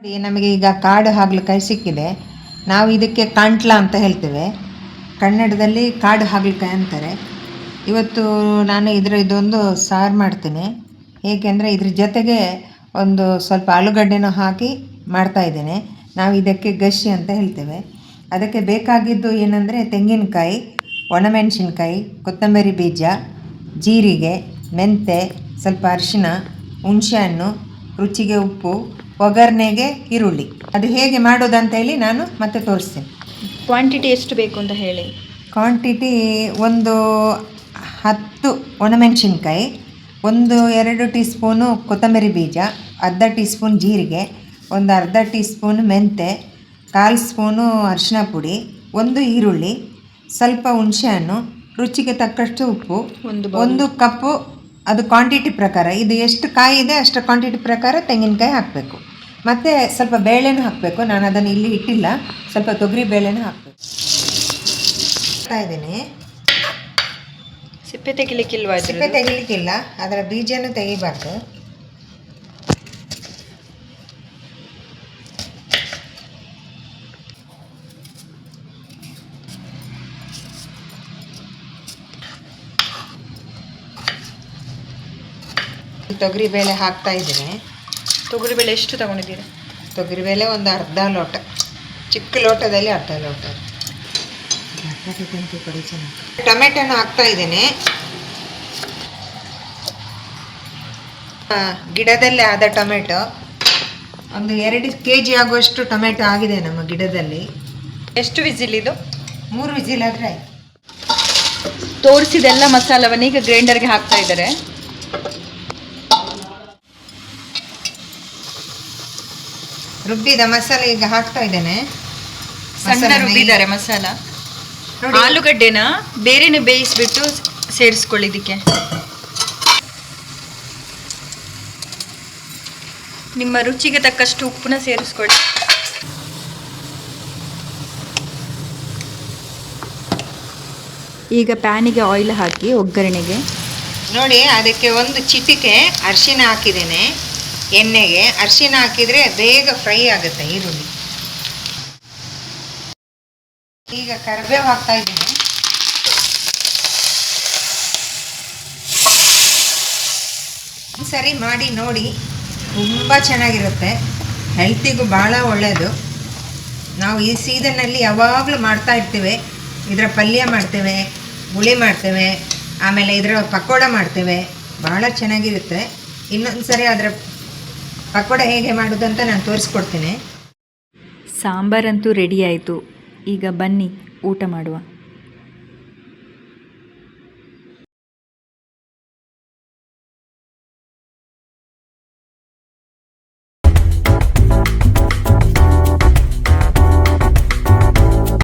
ನೋಡಿ, ನಮಗೆ ಈಗ ಕಾಡು ಹಾಗಲಕಾಯಿ ಸಿಕ್ಕಿದೆ. ನಾವು ಇದಕ್ಕೆ ಕಾಂಟ್ಲ ಅಂತ ಹೇಳ್ತೇವೆ, ಕನ್ನಡದಲ್ಲಿ ಕಾಡು ಹಾಗಲಕಾಯಿ ಅಂತಾರೆ. ಇವತ್ತು ನಾನು ಇದೊಂದು ಸಾರು ಮಾಡ್ತೀನಿ. ಏಕೆಂದರೆ ಇದ್ರ ಜೊತೆಗೆ ಒಂದು ಸ್ವಲ್ಪ ಆಲೂಗಡ್ಡೆನೂ ಹಾಕಿ ಮಾಡ್ತಾಯಿದ್ದೇನೆ. ನಾವು ಇದಕ್ಕೆ ಗಶಿ ಅಂತ ಹೇಳ್ತೇವೆ. ಅದಕ್ಕೆ ಬೇಕಾಗಿದ್ದು ಏನಂದರೆ ತೆಂಗಿನಕಾಯಿ, ಒಣಮೆಣಸಿನ್ಕಾಯಿ, ಕೊತ್ತಂಬರಿ ಬೀಜ, ಜೀರಿಗೆ, ಮೆಂತೆ, ಸ್ವಲ್ಪ ಅರಿಶಿನ, ಹುಣಸೆಹಣ್ಣು, ರುಚಿಗೆ ಉಪ್ಪು, ಒಗ್ಗರಣೆಗೆ ಈರುಳ್ಳಿ. ಅದು ಹೇಗೆ ಮಾಡೋದಂತ ಹೇಳಿ ನಾನು ಮತ್ತೆ ತೋರಿಸ್ತೀನಿ. ಕ್ವಾಂಟಿಟಿ ಎಷ್ಟು ಬೇಕು ಅಂತ ಹೇಳಿ. ಕ್ವಾಂಟಿಟಿ ಒಂದು 10 ಒಣಮೆಣಸಿನ್ಕಾಯಿ, 1-2 ಟೀ ಸ್ಪೂನು ಕೊತ್ತಂಬರಿ ಬೀಜ, ಅರ್ಧ ಟೀ ಸ್ಪೂನ್ ಜೀರಿಗೆ, ಒಂದು ಅರ್ಧ ಟೀ ಸ್ಪೂನ್ ಮೆಂತೆ, 1/4 ಸ್ಪೂನು ಅರಿಶಿನ ಪುಡಿ, 1 ಈರುಳ್ಳಿ, ಸ್ವಲ್ಪ ಹುಣಸೆಹಣ್ಣು, ರುಚಿಗೆ ತಕ್ಕಷ್ಟು ಉಪ್ಪು, 1 ಕಪ್ಪು. ಅದು ಕ್ವಾಂಟಿಟಿ ಪ್ರಕಾರ, ಇದು ಎಷ್ಟು ಕಾಯಿ ಇದೆ ಅಷ್ಟು ಕ್ವಾಂಟಿಟಿ ಪ್ರಕಾರ ತೆಂಗಿನಕಾಯಿ ಹಾಕಬೇಕು. ಮತ್ತು ಸ್ವಲ್ಪ ಬೇಳೆನೂ ಹಾಕಬೇಕು. ನಾನು ಅದನ್ನು ಇಲ್ಲಿ ಇಟ್ಟಿಲ್ಲ, ಸ್ವಲ್ಪ ತೊಗರಿ ಬೇಳೆನೂ ಹಾಕಬೇಕು. ಇದ್ದೀನಿ. ಸಿಪ್ಪೆ ತೆಗಿಲಿಕ್ಕಿಲ್ವಾ? ಸಿಪ್ಪೆ ತೆಗಿಲಿಕ್ಕಿಲ್ಲ, ಅದರ ಬೀಜನೂ ತೆಗಿಬಾರ್ದು. ತೊಗರಿಬೇಳೆ ಹಾಕ್ತಾ ಇದ್ದೀನಿ. ತೊಗರಿಬೇಳೆ ಎಷ್ಟು ತಗೊಂಡಿದ್ದೀರಾ? ತೊಗರಿಬೇಳೆ ಒಂದು ಅರ್ಧ ಲೋಟ, ಚಿಕ್ಕ ಲೋಟದಲ್ಲಿ ಅರ್ಧ ಲೋಟ. ಟೊಮೆಟೊನ ಹಾಕ್ತಾ ಇದ್ದೀನಿ. ಗಿಡದಲ್ಲೇ ಆದ ಟೊಮೆಟೊ, ಒಂದು 2 kg ಆಗುವಷ್ಟು ಟೊಮೆಟೊ ಆಗಿದೆ ನಮ್ಮ ಗಿಡದಲ್ಲಿ. ಎಷ್ಟು ವಿಸಿಲ್ ಇದು? 3 ವಿಸಿಲ್ ಆದರೆ ಆಯ್ತು. ತೋರಿಸಿದೆಲ್ಲ ಮಸಾಲವನ್ನು ಈಗ ಗ್ರೈಂಡರ್ಗೆ ಹಾಕ್ತಾ ಇದ್ದಾರೆ. ರುಬ್ಬಿದ ಮಸಾಲೆ ಈಗ ಹಾಕ್ತಾ ಇದ್ದೇನೆ. ಸಣ್ಣ ರುಬ್ಬಿದ್ದಾರೆ ಮಸಾಲ. ಆಲೂಗಡ್ಡೆನ ಬೇರೆನೆ ಬೇಯಿಸ್ಬಿಟ್ಟು ಸೇರಿಸ್ಕೊಳ್ಳಿ. ಇದಕ್ಕೆ ನಿಮ್ಮ ರುಚಿಗೆ ತಕ್ಕಷ್ಟು ಉಪ್ಪನ್ನ ಸೇರಿಸ್ಕೊಳ್ಳಿ. ಈಗ ಪ್ಯಾನಿಗೆ ಆಯಿಲ್ ಹಾಕಿ ಒಗ್ಗರಣೆಗೆ ನೋಡಿ, ಅದಕ್ಕೆ ಒಂದು ಚಿಟಿಕೆ ಅರಿಶಿನ ಹಾಕಿದ್ದೇನೆ. ಎಣ್ಣೆಗೆ ಅರಿಶಿನ ಹಾಕಿದರೆ ಬೇಗ ಫ್ರೈ ಆಗುತ್ತೆ ಈರುಳ್ಳಿ. ಈಗ ಕರಿಬೇವು ಹಾಕ್ತಾ ಇದ್ದೀನಿ. ಸರಿ ಮಾಡಿ ನೋಡಿ, ತುಂಬ ಚೆನ್ನಾಗಿರುತ್ತೆ, ಹೆಲ್ತಿಗೂ ಭಾಳ ಒಳ್ಳೆಯದು. ನಾವು ಈ ಸೀಸನ್ನಲ್ಲಿ ಯಾವಾಗಲೂ ಮಾಡ್ತಾ ಇರ್ತೀವಿ. ಇದರ ಪಲ್ಯ ಮಾಡ್ತೇವೆ, ಹುಳಿ ಮಾಡ್ತೇವೆ, ಆಮೇಲೆ ಇದರ ಪಕೋಡ ಮಾಡ್ತೇವೆ. ಭಾಳ ಚೆನ್ನಾಗಿರುತ್ತೆ. ಇನ್ನೊಂದು ಸರಿ ಅದರ ಪಕೋಡ ಹೇಗೆ ಮಾಡೋದು ಅಂತ ನಾನು ತೋರಿಸ್ಕೊಡ್ತೀನಿ. ಸಾಂಬಾರಂತೂ ರೆಡಿ ಆಯಿತು. ಈಗ ಬನ್ನಿ ಊಟ ಮಾಡುವ.